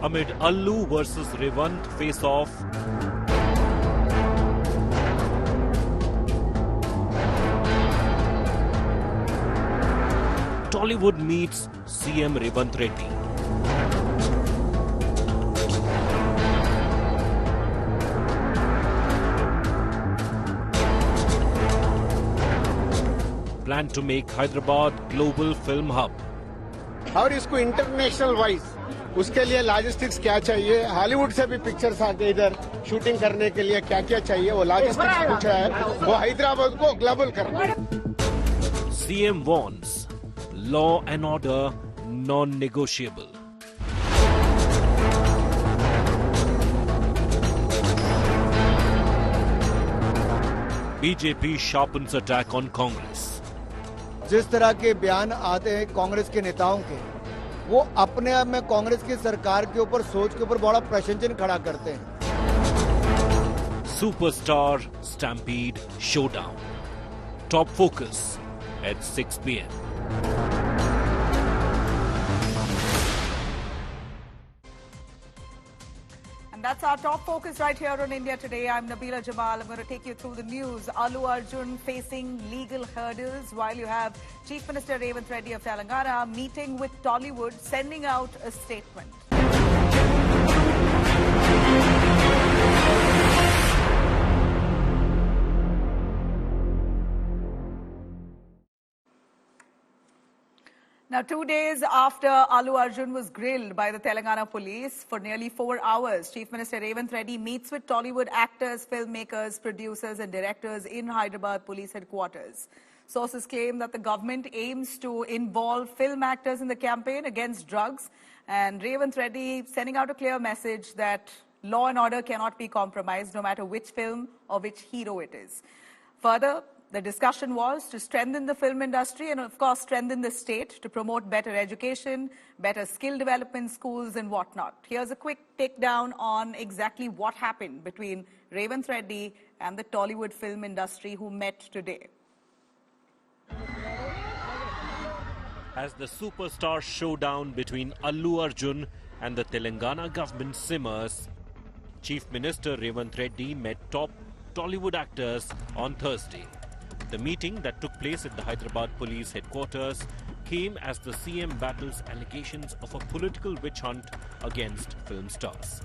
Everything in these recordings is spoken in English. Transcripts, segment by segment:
Amid Allu versus Revant face-off, Tollywood meets CM Revant Reddy. Plan to make Hyderabad global film hub. और इसको international wise उसके लिए logistics क्या चाहिए, Hollywood से भी पिक्चर्स आके इधर शूटिंग करने के लिए क्या क्या चाहिए वो लॉजिस्टिक्स पूछा है, वो हैदराबाद को ग्लोबल करना है। CM warns, law and order non-negotiable. BJP sharpens attack on Congress. जिस तरह के बयान आते हैं कांग्रेस के नेताओं के, वो अपने आप में कांग्रेस की सरकार के ऊपर सोच के ऊपर बड़ा प्रश्न चिन्ह खड़ा करते हैं। Superstar Stampede Showdown. Top focus at 6 p.m. That's our top focus right here on India Today. I'm Nabila Jamal. I'm going to take you through the news. Allu Arjun facing legal hurdles while you have Chief Minister Revanth Reddy of Telangana meeting with Tollywood, sending out a statement. Now, 2 days after Allu Arjun was grilled by the Telangana police for nearly 4 hours, Chief Minister Revanth Reddy meets with Tollywood actors, filmmakers, producers and directors in Hyderabad Police Headquarters. Sources claim that the government aims to involve film actors in the campaign against drugs, and Revanth Reddy sending out a clear message that law and order cannot be compromised no matter which film or which hero it is. Further, the discussion was to strengthen the film industry and, of course, strengthen the state to promote better education, better skill development schools and whatnot. Here's a quick takedown on exactly what happened between Revanth Reddy and the Tollywood film industry who met today. As the superstar showdown between Allu Arjun and the Telangana government simmers, Chief Minister Revanth Reddy met top Tollywood actors on Thursday. The meeting that took place at the Hyderabad Police Headquarters came as the CM battles allegations of a political witch hunt against film stars.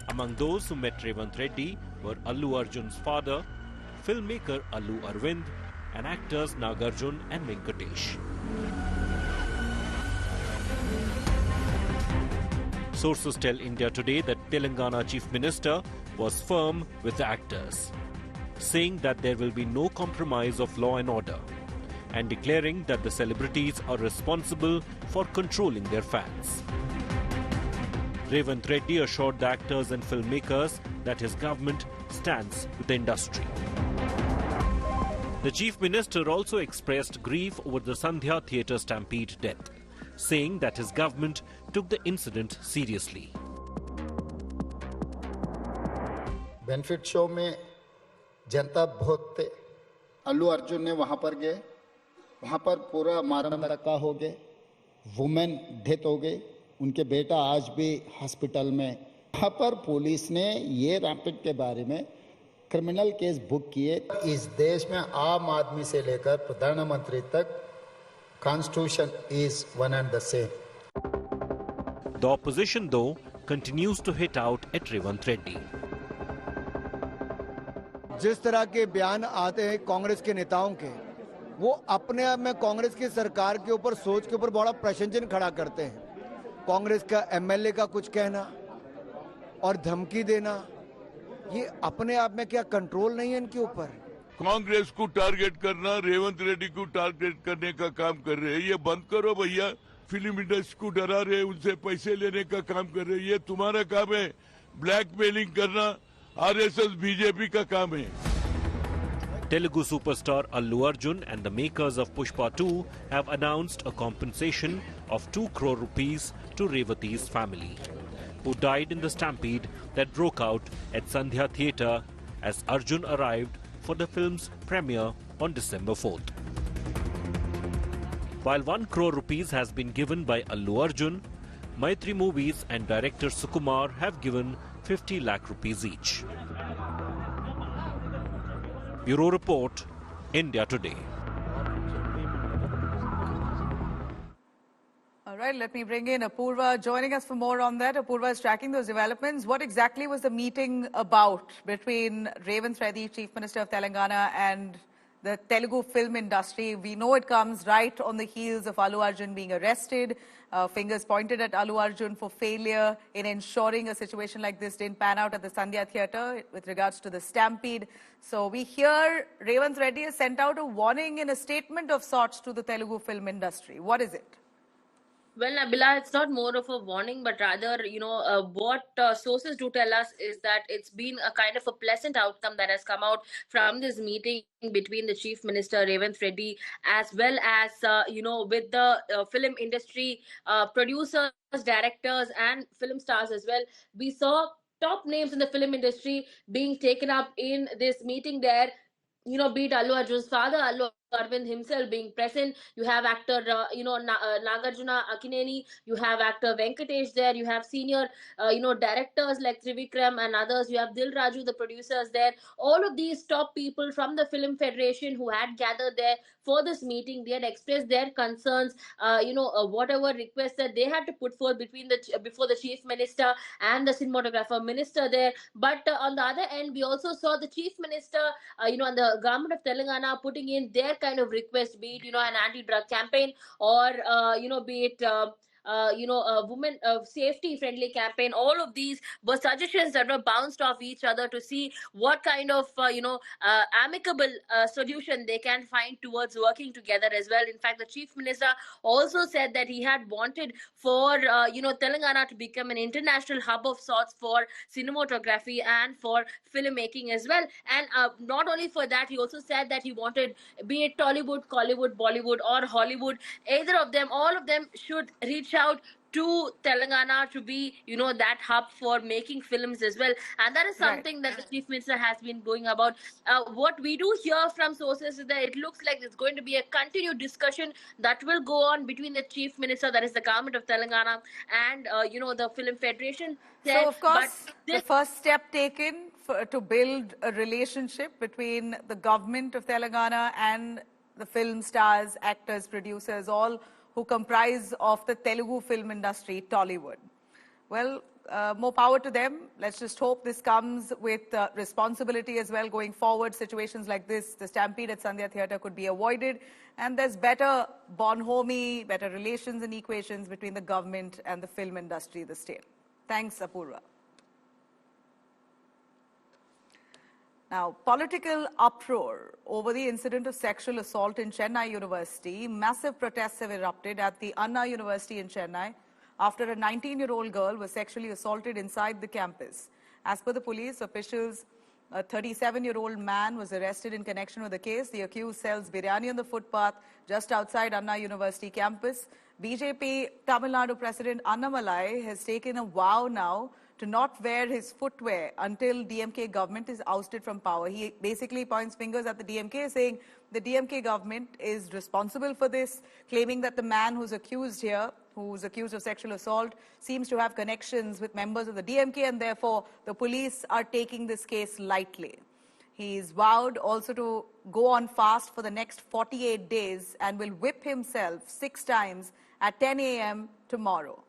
Among those who met Revanth Reddy were Allu Arjun's father, filmmaker Allu Arvind, and actors Nagarjun and Venkatesh. Sources tell India Today that Telangana Chief Minister was firm with the actors, saying that there will be no compromise of law and order, and declaring that the celebrities are responsible for controlling their fans. Revanth Reddy assured the actors and filmmakers that his government stands with the industry. The Chief Minister also expressed grief over the Sandhya Theatre stampede death, saying that his government took the incident seriously. Benefit show में जनता बहुत थे। अल्लू अर्जुन ने वहां पर गए, वहां पर पूरा मारा धक्का हो गए, वुमेन डेथ हो गई, उनके बेटा आज भी हॉस्पिटल में। वहां पर पुलिस ने ये रैपिड के बारे में क्रिमिनल केस बुक किए। इस देश में आम आदमी से लेकर प्रधानमंत्री तक constitution is one and the same. The opposition, though, continues to hit out at Revanth Reddy. जिस तरह के बयान आते हैं कांग्रेस के नेताओं के, वो अपने आप में कांग्रेस की सरकार के ऊपर सोच के ऊपर बड़ा प्रश्न चिन्ह खड़ा करते हैं। कांग्रेस का एमएलए का कुछ कहना और धमकी देना, ये अपने आप में क्या कंट्रोल नहीं है इनके ऊपर? कांग्रेस को टारगेट करना, रेवंत रेड्डी को टारगेट करने का काम कर रहे हैं। ये बंद करो भैया। फिल्म इंडस्ट्री को डरा रहे, उनसे पैसे लेने का काम कर रहे हैं। ये तुम्हारा काम है। ब्लैकमेलिंग करना आरएसएस बीजेपी का काम है। Telugu superstar Allu Arjun and the makers of Pushpa 2 have announced a compensation of 2 crore rupees to Revati's family, who died in the stampede that broke out at Sandhya Theatre as Arjun arrived for the film's premiere on December 4th. While 1 crore rupees has been given by Allu Arjun, Maitri Movies and director Sukumar have given 50 lakh rupees each. Bureau Report, India Today. All right, let me bring in Apurva joining us for more on that. Apurva is tracking those developments. What exactly was the meeting about between Revanth Reddy, Chief Minister of Telangana, and the Telugu film industry? We know it comes right on the heels of Allu Arjun being arrested. Fingers pointed at Allu Arjun for failure in ensuring a situation like this didn't pan out at the Sandhya Theatre with regards to the stampede. So we hear Revanth Reddy has sent out a warning in a statement of sorts to the Telugu film industry. What is it? Well, Nabila, it's not more of a warning, but rather, what sources do tell us is that it's been a kind of a pleasant outcome that has come out from this meeting between the Chief Minister, Revanth Reddy, as well as, with the film industry, producers, directors, and film stars as well. We saw top names in the film industry being taken up in this meeting there. Be it Allu Arjun's father, Allu Arvind himself being present. You have actor, Nagarjuna Akineni. You have actor Venkatesh there. You have senior, directors like Trivikram and others. You have Dil Raju, the producers there. All of these top people from the Film Federation who had gathered there for this meeting. They had expressed their concerns, whatever requests that they had to put forth before the Chief Minister and the cinematographer minister there. But on the other end, we also saw the Chief Minister, and the government of Telangana putting in their kind of request, be it, an anti-drug campaign or, be it, a women safety friendly campaign. All of these were suggestions that were bounced off each other to see what kind of amicable solution they can find towards working together as well. In fact, the Chief Minister also said that he had wanted for Telangana to become an international hub of sorts for cinematography and for filmmaking as well. And not only for that, he also said that he wanted, be it Tollywood, Collywood, Bollywood or Hollywood, either of them, all of them should reach out to Telangana to be, that hub for making films as well. And that is something that the Chief Minister has been going about. What we do hear from sources is that it looks like there's going to be a continued discussion that will go on between the Chief Minister, that is the government of Telangana, and, the Film Federation. So, of course, the first step taken to build a relationship between the government of Telangana and the film stars, actors, producers, all who comprise of the Telugu film industry, Tollywood. Well, more power to them. Let's just hope this comes with responsibility as well going forward. Situations like this, the stampede at Sandhya Theatre could be avoided, and there's better bonhomie, better relations and equations between the government and the film industry, the state. Thanks, Apurva. Now, political uproar over the incident of sexual assault in Chennai University. Massive protests have erupted at the Anna University in Chennai after a 19-year-old girl was sexually assaulted inside the campus. As per the police officials, a 37-year-old man was arrested in connection with the case. The accused sells biryani on the footpath just outside Anna University campus. BJP Tamil Nadu President Annamalai has taken a vow now to not wear his footwear until DMK government is ousted from power. He basically points fingers at the DMK, saying the DMK government is responsible for this, claiming that the man who's accused here, who's accused of sexual assault, seems to have connections with members of the DMK, and therefore the police are taking this case lightly. He's vowed also to go on fast for the next 48 days and will whip himself 6 times at 10 a.m. tomorrow.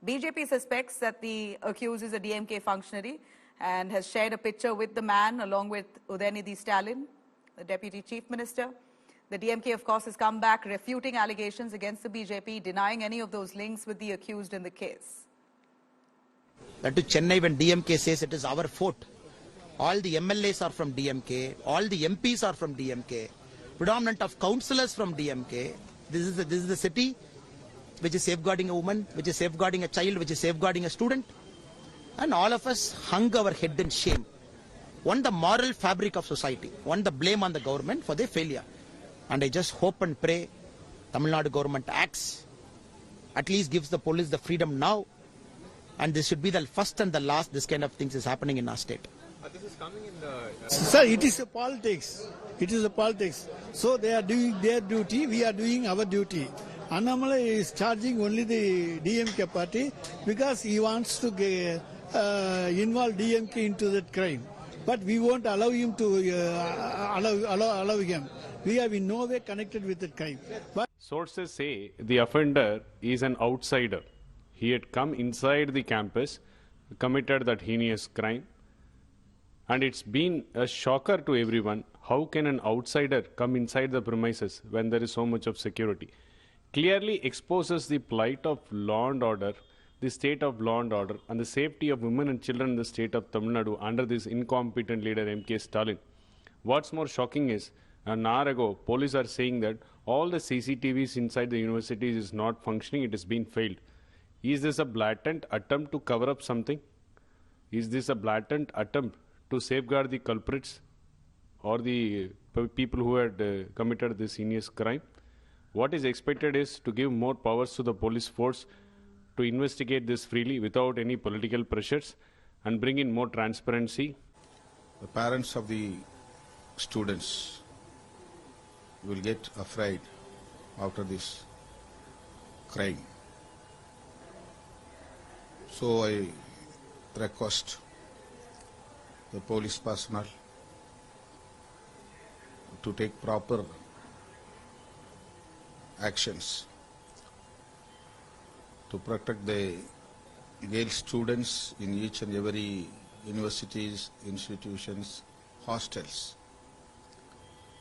BJP suspects that the accused is a DMK functionary and has shared a picture with the man along with Udayanidhi Stalin, the Deputy Chief Minister. The DMK, of course, has come back refuting allegations against the BJP, denying any of those links with the accused in the case. That to Chennai, when DMK says it is our fort, all the MLAs are from DMK, all the MPs are from DMK, predominant of councillors from DMK. This is the city which is safeguarding a woman, which is safeguarding a child, which is safeguarding a student. And all of us hung our head in shame. One, the moral fabric of society. One, the blame on the government for their failure. And I just hope and pray Tamil Nadu government acts, at least gives the police the freedom now. And this should be the first and the last this kind of things is happening in our state. This is coming in the... Sir, it is a politics. It is a politics. So they are doing their duty, we are doing our duty. Annamalai is charging only the DMK party because he wants to involve DMK into that crime. But we won't allow him to allow him. We have in no way connected with that crime. But sources say the offender is an outsider. He had come inside the campus, committed that heinous crime, and it's been a shocker to everyone. How can an outsider come inside the premises when there is so much of security? Clearly exposes the plight of law and order, the state of law and order, and the safety of women and children in the state of Tamil Nadu under this incompetent leader M.K. Stalin. What's more shocking is, an hour ago, police are saying that all the CCTVs inside the universities is not functioning, it has been failed. Is this a blatant attempt to cover up something? Is this a blatant attempt to safeguard the culprits or the people who had committed this heinous crime? What is expected is to give more powers to the police force to investigate this freely without any political pressures and bring in more transparency. The parents of the students will get afraid after this crime. So I request the police personnel to take proper actions to protect the Yale students in each and every universities, institutions, hostels.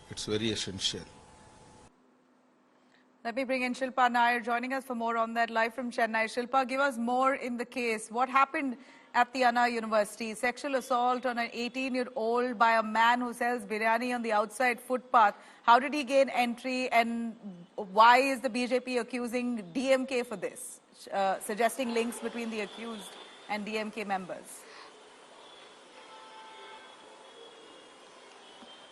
It's very essential. Let me bring in Shilpa Nair joining us for more on that live from Chennai. Shilpa, give us more in the case. What happened at the Anna University? Sexual assault on an 18-year-old by a man who sells biryani on the outside footpath. How did he gain entry, and why is the BJP accusing DMK for this, suggesting links between the accused and DMK members?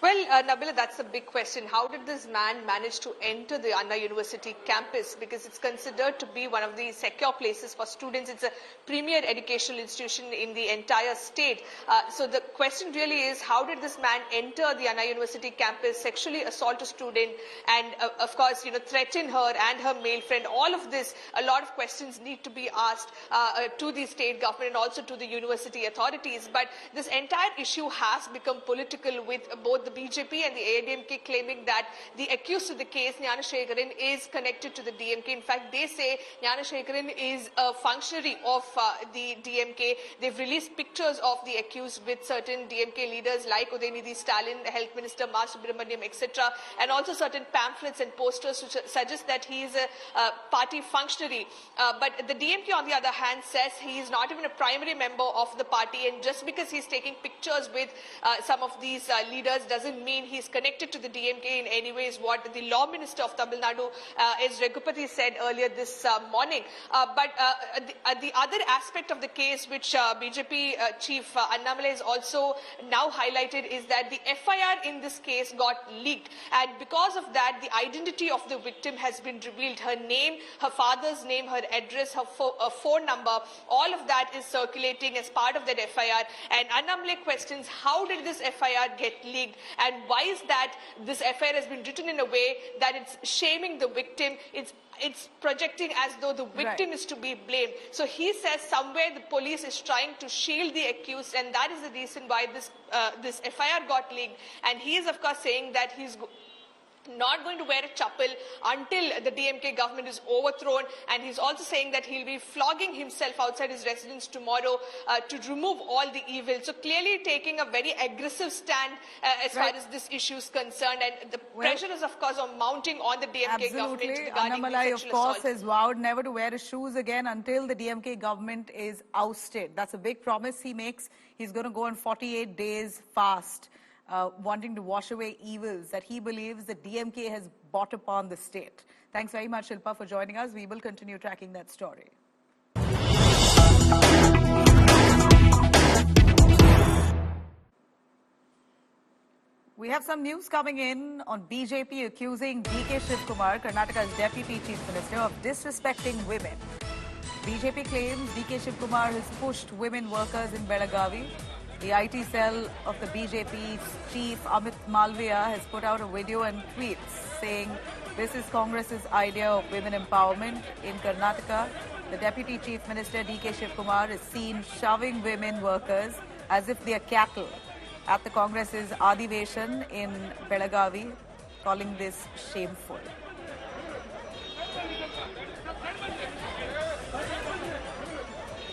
Well, Nabila, that's a big question. How did this man manage to enter the Anna University campus? Because it's considered to be one of the secure places for students. It's a premier educational institution in the entire state. So the question really is, how did this man enter the Anna University campus, sexually assault a student, and of course, threaten her and her male friend? All of this, a lot of questions need to be asked to the state government and also to the university authorities. But this entire issue has become political, with both the BJP and the AIADMK claiming that the accused of the case, Gnanashekaran, is connected to the DMK. In fact, they say Gnanashekaran is a functionary of the DMK. They've released pictures of the accused with certain DMK leaders like Udayanidhi Stalin, the Health Minister Ma Subramaniam, etc., and also certain pamphlets and posters which suggest that he is a party functionary. But the DMK, on the other hand, says he is not even a primary member of the party, and just because he's taking pictures with some of these leaders doesn't mean he's connected to the DMK in any way, is what the Law Minister of Tamil Nadu, S. Raghupati, said earlier this morning. But the other aspect of the case, which BJP Chief Annamalai has also now highlighted, is that the FIR in this case got leaked, and because of that, the identity of the victim has been revealed. Her name, her father's name, her address, her phone number, all of that is circulating as part of that FIR. And Annamalai questions, how did this FIR get leaked, and why is that this FIR has been written in a way that it's shaming the victim, it's projecting as though the victim is to be blamed. So he says somewhere the police is trying to shield the accused, and that is the reason why this FIR got leaked. And he is, of course, saying that he's not going to wear a chappal until the DMK government is overthrown, and he's also saying that he'll be flogging himself outside his residence tomorrow to remove all the evil. So clearly taking a very aggressive stand as far as this issue is concerned, and the pressure is, of course, mounting on the DMK government regarding Annamalai, sexual of course, assault. has vowed never to wear his shoes again until the DMK government is ousted. That's a big promise he makes. He's going to go on 48 days fast, wanting to wash away evils that he believes the DMK has brought upon the state. Thanks very much, Shilpa, for joining us. We will continue tracking that story. We have some news coming in on BJP accusing DK Shivkumar, Karnataka's Deputy Chief Minister, of disrespecting women. BJP claims DK Shivkumar has pushed women workers in Belagavi. The IT cell of the BJP's chief, Amit Malviya, has put out a video and tweets saying this is Congress's idea of women empowerment in Karnataka, the Deputy Chief Minister D.K. Shivkumar is seen shoving women workers as if they are cattle at the Congress's Adiveshan in Belagavi, calling this shameful.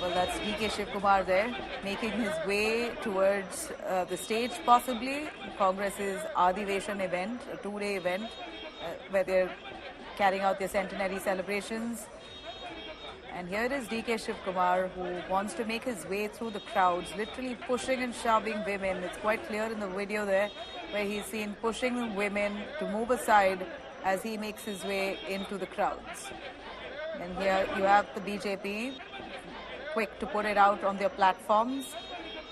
Well, that's D.K. Shivkumar there, making his way towards the stage, possibly. Congress's Adiveshan event, a two-day event, where they're carrying out their centenary celebrations. And here is D.K. Shivkumar, who wants to make his way through the crowds, literally pushing and shoving women. It's quite clear in the video there, where he's seen pushing women to move aside as he makes his way into the crowds. And here you have the BJP, quick to put it out on their platforms.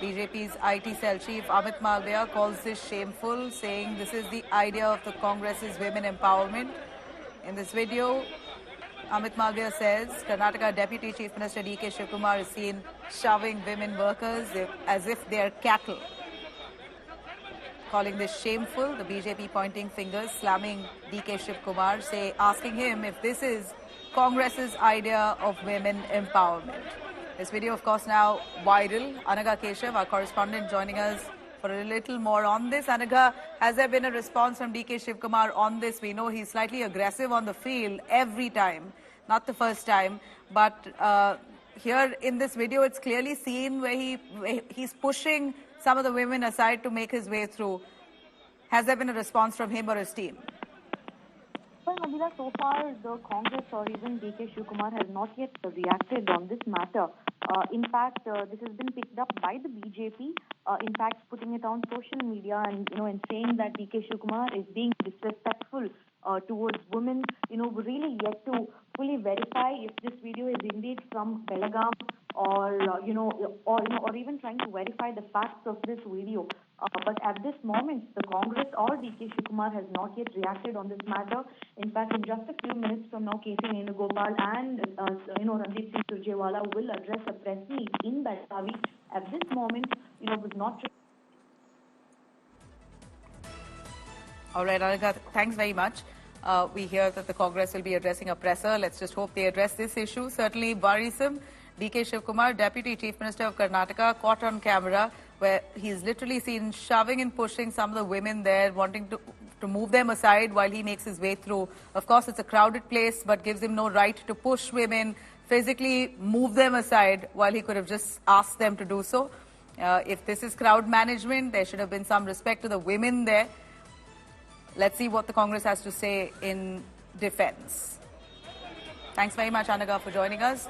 BJP's IT cell chief Amit Malviya calls this shameful, saying this is the idea of the Congress's women empowerment. In this video, Amit Malviya says Karnataka Deputy Chief Minister D.K. Shivkumar is seen shoving women workers as if they are cattle, calling this shameful. The BJP pointing fingers, slamming D.K. Shivkumar, asking him if this is Congress's idea of women empowerment. This video, of course, now viral. Anaga Keshav, our correspondent, joining us for a little more on this. Anaga, has there been a response from D.K. Shivkumar on this? We know he's slightly aggressive on the field every time, not the first time. But here in this video, it's clearly seen where he's pushing some of the women aside to make his way through. Has there been a response from him or his team? Well, Nabila, so far the Congress or even D.K. Shivkumar has not yet reacted on this matter. In fact, this has been picked up by the BJP. In fact, putting it on social media and and saying that D.K. Shivkumar is being disrespectful towards women. We're really yet to fully verify if this video is indeed from Belagavi or or even trying to verify the facts of this video. But at this moment, the Congress or D.K. Shivkumar has not yet reacted on this matter. In fact, in just a few minutes from now, K.C. Venugopal and Randeep Singh Surjewala will address a press meet in Belagavi. At this moment, was not. All right, Anaga, thanks very much. We hear that the Congress will be addressing a presser. Let's just hope they address this issue. Certainly worrisome. D.K. Shivkumar, Deputy Chief Minister of Karnataka, caught on camera where he's literally seen shoving and pushing some of the women there, wanting to move them aside while he makes his way through. Of course, it's a crowded place, but gives him no right to push women, physically move them aside while he could have just asked them to do so. If this is crowd management, there should have been some respect to the women there. Let's see what the Congress has to say in defense. Thanks very much, Anaga, for joining us.